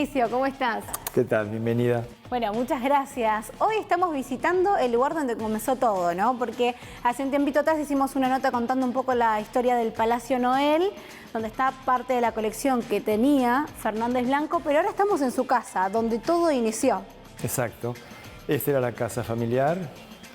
Patricio, ¿cómo estás? ¿Qué tal? Bienvenida. Bueno, muchas gracias. Hoy estamos visitando el lugar donde comenzó todo, ¿no? Porque hace un tiempito atrás hicimos una nota contando un poco la historia del Palacio Noel, donde está parte de la colección que tenía Fernández Blanco, pero ahora estamos en su casa, donde todo inició. Exacto. Esta era la casa familiar.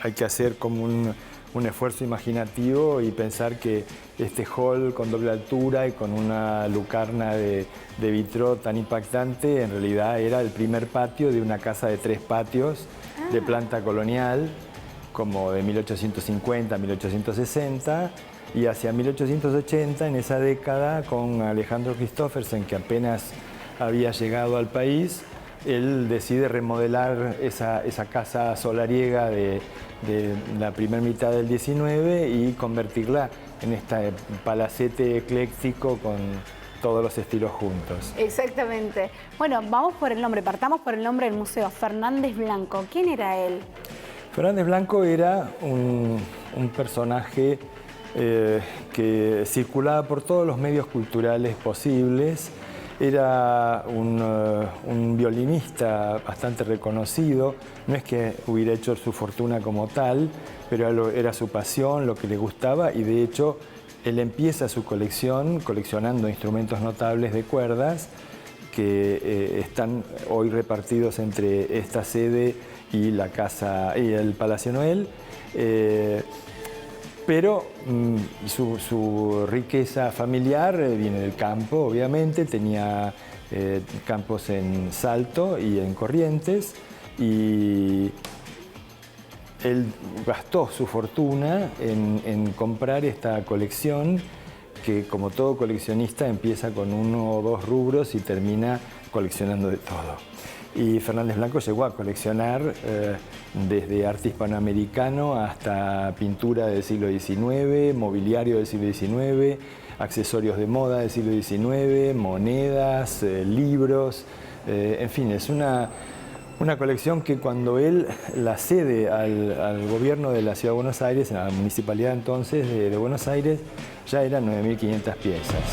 Hay que hacer como un esfuerzo imaginativo y pensar que este hall con doble altura y con una lucarna de vitró tan impactante, en realidad era el primer patio de una casa de 3 patios de planta colonial, como de 1850 a 1860, y hacia 1880, en esa década, con Alejandro Christophersen, que apenas había llegado al país, él decide remodelar esa casa solariega de la primera mitad del 19 y convertirla en este palacete ecléctico con todos los estilos juntos. Exactamente. Bueno, vamos por el nombre, partamos por el nombre del museo, Fernández Blanco. ¿Quién era él? Fernández Blanco era un personaje que circulaba por todos los medios culturales posibles. Era un violinista bastante reconocido, no es que hubiera hecho su fortuna como tal, pero era su pasión, lo que le gustaba, y de hecho él empieza su colección coleccionando instrumentos notables de cuerdas que están hoy repartidos entre esta sede y la casa y el Palacio Noel. Pero su riqueza familiar viene del campo, obviamente. Tenía campos en Salto y en Corrientes, y él gastó su fortuna en comprar esta colección que, como todo coleccionista, empieza con 1 o 2 rubros y termina coleccionando de todo. Y Fernández Blanco llegó a coleccionar desde arte hispanoamericano hasta pintura del siglo XIX, mobiliario del siglo XIX, accesorios de moda del siglo XIX, monedas, libros, en fin, es una colección que cuando él la cede al gobierno de la Ciudad de Buenos Aires, a la municipalidad entonces de Buenos Aires, ya eran 9.500 piezas.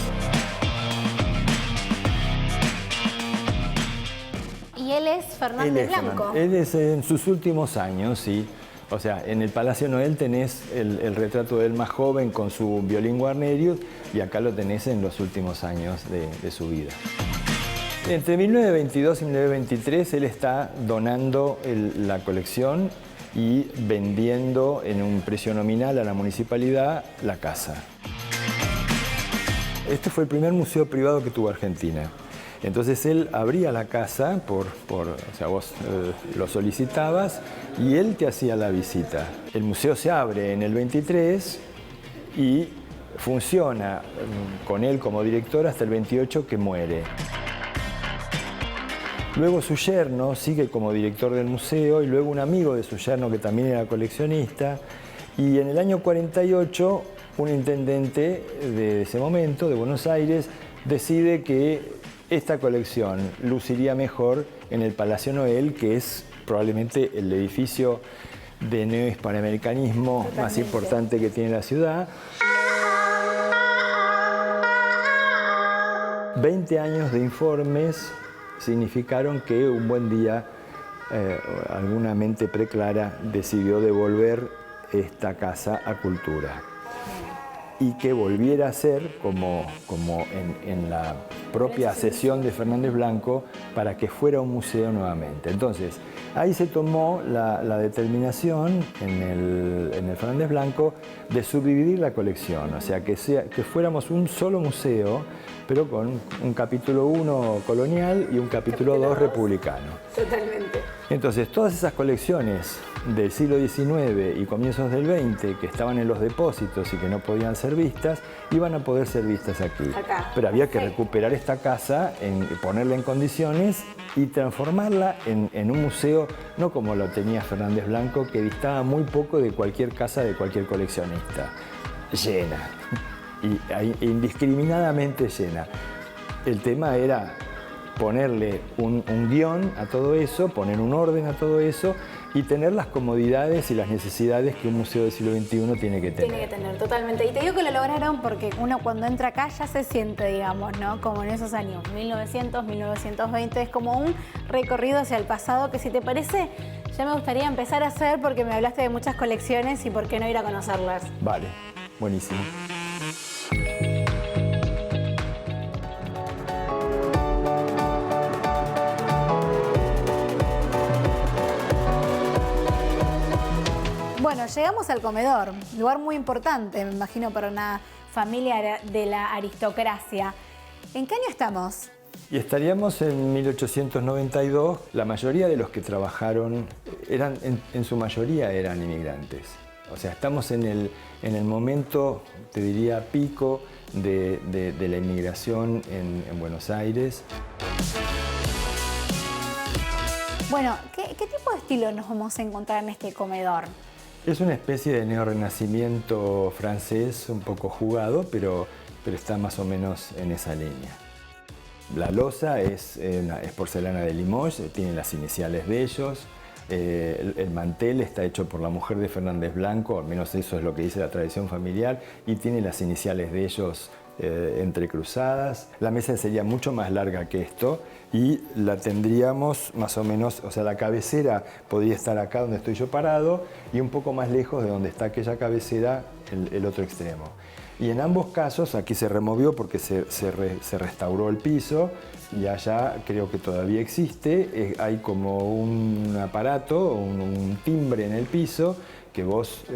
¿Y él es Fernández Blanco? Él es en sus últimos años, sí. O sea, en el Palacio Noel tenés el retrato de él más joven con su violín Guarnerius, y acá lo tenés en los últimos años de su vida. Entre 1922 y 1923 él está donando la colección y vendiendo en un precio nominal a la municipalidad la casa. Este fue el primer museo privado que tuvo Argentina. Entonces él abría la casa, o sea, vos lo solicitabas y él te hacía la visita. El museo se abre en el 23 y funciona con él como director hasta el 28, que muere. Luego su yerno sigue como director del museo, y luego un amigo de su yerno que también era coleccionista, y en el año 48 un intendente de ese momento, de Buenos Aires, decide que esta colección luciría mejor en el Palacio Noel, que es probablemente el edificio de neohispanoamericanismo más importante que tiene la ciudad. 20 años de informes significaron que un buen día alguna mente preclara decidió devolver esta casa a Cultura, y que volviera a ser como en la propia cesión de Fernández Blanco, para que fuera un museo nuevamente. Entonces, ahí se tomó la determinación en el Fernández Blanco de subdividir la colección, o sea, que fuéramos un solo museo, pero con un capítulo 1 colonial y un capítulo 2 republicano. Totalmente. Entonces, todas esas colecciones del siglo XIX y comienzos del XX que estaban en los depósitos y que no podían ser vistas, iban a poder ser vistas aquí. Acá. Pero había que recuperar esta casa, ponerla en condiciones y transformarla en un museo, no como lo tenía Fernández Blanco, que distaba muy poco de cualquier casa de cualquier coleccionista. Llena, indiscriminadamente llena. El tema era ponerle un guión a todo eso, poner un orden a todo eso y tener las comodidades y las necesidades que un museo del siglo XXI tiene que tener. Tiene que tener, totalmente. Y te digo que lo lograron porque uno cuando entra acá ya se siente, digamos, ¿no? Como en esos años, 1900, 1920, es como un recorrido hacia el pasado que, si te parece, ya me gustaría empezar a hacer porque me hablaste de muchas colecciones y por qué no ir a conocerlas. Vale, buenísimo. Bueno, llegamos al comedor, lugar muy importante, me imagino, para una familia de la aristocracia. ¿En qué año estamos? Y estaríamos en 1892. La mayoría de los que trabajaron, en su mayoría eran inmigrantes. O sea, estamos en el momento, te diría, pico de la inmigración en Buenos Aires. Bueno, ¿qué tipo de estilo nos vamos a encontrar en este comedor? Es una especie de neorrenacimiento francés, un poco jugado, pero está más o menos en esa línea. La loza es porcelana de Limoges, tiene las iniciales de ellos. El mantel está hecho por la mujer de Fernández Blanco, al menos eso es lo que dice la tradición familiar, y tiene las iniciales de ellos entrecruzadas. La mesa sería mucho más larga que esto y la tendríamos más o menos, o sea, la cabecera podría estar acá donde estoy yo parado y un poco más lejos de donde está aquella cabecera, el otro extremo. Y en ambos casos, aquí se removió porque se restauró el piso y allá creo que todavía existe, hay como un aparato, un timbre en el piso que vos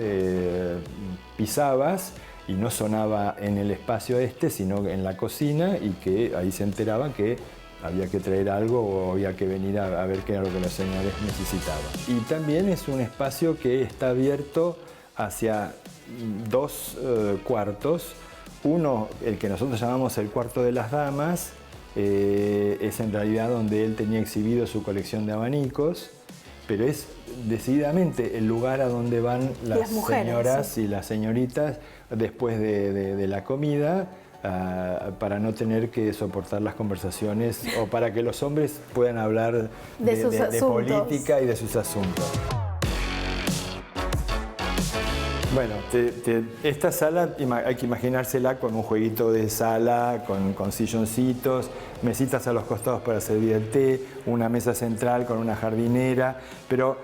pisabas y no sonaba en el espacio sino en la cocina, y que ahí se enteraban que había que traer algo o había que venir a ver qué era lo que los señores necesitaban. Y también es un espacio que está abierto hacia dos cuartos. Uno, el que nosotros llamamos el cuarto de las damas, es en realidad donde él tenía exhibido su colección de abanicos, pero es decididamente el lugar a donde van las señoras, sí, y las señoritas después de la comida, para no tener que soportar las conversaciones o para que los hombres puedan hablar de política y de sus asuntos. Bueno, esta sala hay que imaginársela con un jueguito de sala, con silloncitos, mesitas a los costados para servir el té, una mesa central con una jardinera, pero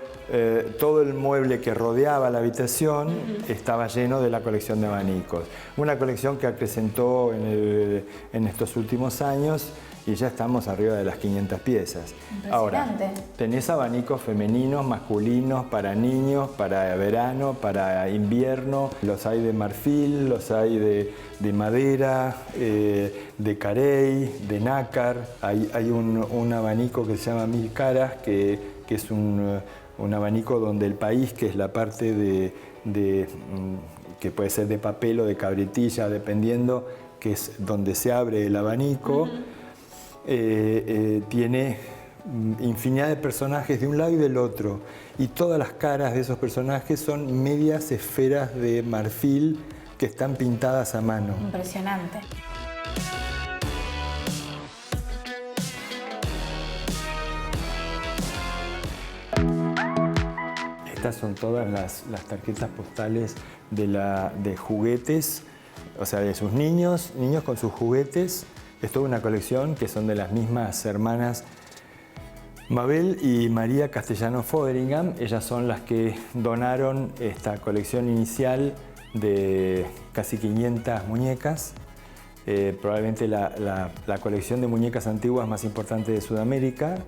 todo el mueble que rodeaba la habitación estaba lleno de la colección de abanicos. Una colección que acrecentó en estos últimos años y ya estamos arriba de las 500 piezas. Ahora, tenés abanicos femeninos, masculinos, para niños, para verano, para invierno. Los hay de marfil, los hay de madera, de carey, de nácar. Hay un abanico que se llama Mil Caras, que es un abanico donde el país, que es la parte que puede ser de papel o de cabritilla, dependiendo, que es donde se abre el abanico. Tiene infinidad de personajes de un lado y del otro, y todas las caras de esos personajes son medias esferas de marfil que están pintadas a mano. Impresionante. Estas son todas las tarjetas postales de juguetes, o sea, de sus niños con sus juguetes. Es toda una colección que son de las mismas hermanas Mabel y María Castellano Fotheringham. Ellas son las que donaron esta colección inicial de casi 500 muñecas. Probablemente la colección de muñecas antiguas más importante de Sudamérica.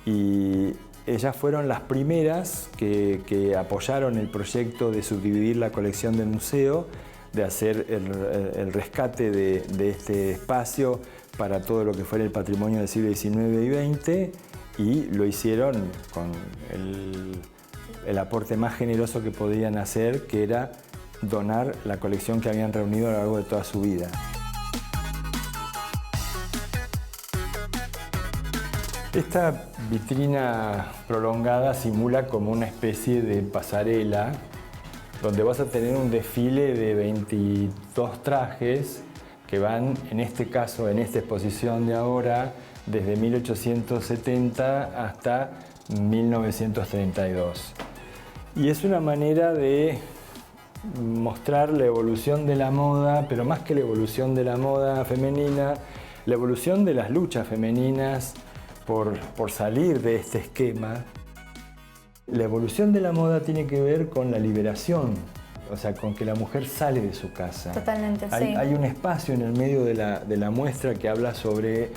Y ellas fueron las primeras que apoyaron el proyecto de subdividir la colección del museo, de hacer el rescate de este espacio para todo lo que fuera el patrimonio del siglo XIX y XX, y lo hicieron con el aporte más generoso que podían hacer, que era donar la colección que habían reunido a lo largo de toda su vida. Esta vitrina prolongada simula como una especie de pasarela, donde vas a tener un desfile de 22 trajes que van, en este caso, en esta exposición de ahora, desde 1870 hasta 1932. Y es una manera de mostrar la evolución de la moda, pero más que la evolución de la moda femenina, la evolución de las luchas femeninas por salir de este esquema. La evolución de la moda tiene que ver con la liberación, o sea, con que la mujer sale de su casa. Totalmente, sí. Hay un espacio en el medio de la muestra que habla sobre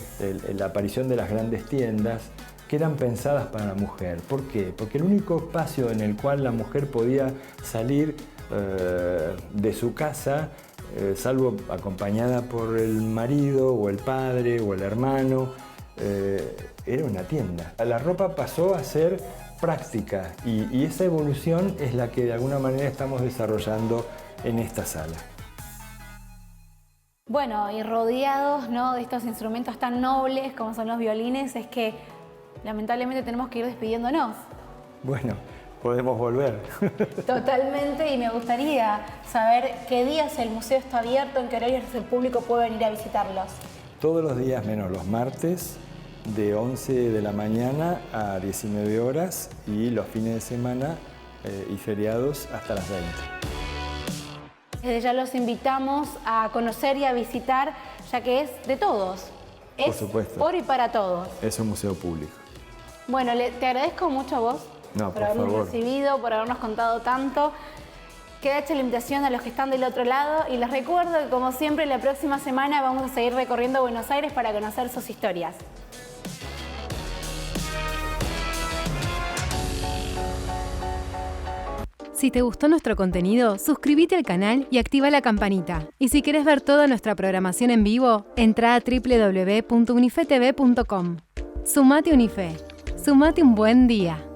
la aparición de las grandes tiendas que eran pensadas para la mujer. ¿Por qué? Porque el único espacio en el cual la mujer podía salir de su casa, salvo acompañada por el marido o el padre o el hermano, era una tienda. La ropa pasó a ser práctica y esa evolución es la que de alguna manera estamos desarrollando en esta sala. Bueno, y rodeados, ¿no?, de estos instrumentos tan nobles como son los violines, es que lamentablemente tenemos que ir despidiéndonos. Bueno, podemos volver. Totalmente, y me gustaría saber qué días el museo está abierto, en qué horarios el público puede venir a visitarlos. Todos los días menos los martes, de 11 de la mañana a 19 horas y los fines de semana y feriados hasta las 20. Desde ya los invitamos a conocer y a visitar, ya que es de todos. Por supuesto. Por y para todos. Es un museo público. Bueno, te agradezco mucho a vos por habernos favor. recibido, por habernos contado tanto. Queda hecha la invitación a los que están del otro lado y les recuerdo que, como siempre, la próxima semana vamos a seguir recorriendo Buenos Aires para conocer sus historias. Si te gustó nuestro contenido, suscríbete al canal y activa la campanita. Y si querés ver toda nuestra programación en vivo, entra a www.unifetv.com. Sumate Unife. Sumate un buen día.